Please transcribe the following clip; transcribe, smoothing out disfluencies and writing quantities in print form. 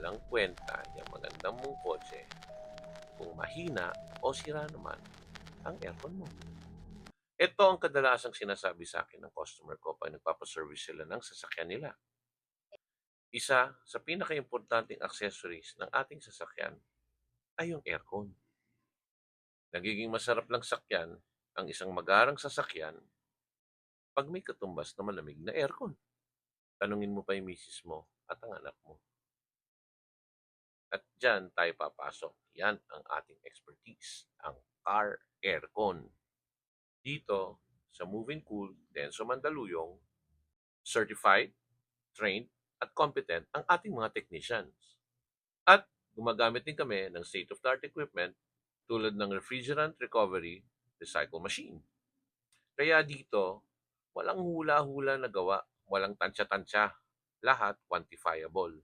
walang kwenta yung maganda mong kotse kung mahina o sira naman ang aircon mo. Ito ang kadalasang sinasabi sa akin ng customer ko pag nagpapaservice sila ng sasakyan nila. Isa sa pinakaimportanteng accessories ng ating sasakyan ay yung aircon. Nagiging masarap lang sakyan ang isang magarang sasakyan pag may katumbas na malamig na aircon. Tanungin mo pa yung misis mo at ang anak mo. At dyan tayo papasok. Yan ang ating expertise, ang car aircon. Dito sa Move and Cool, Denso Mandaluyong, certified, trained, at competent ang ating mga technicians. At gumagamit din kami ng state-of-the-art equipment tulad ng refrigerant recovery recycle machine. Kaya dito, walang hula-hula na gawa, walang tansya-tansya, lahat quantifiable.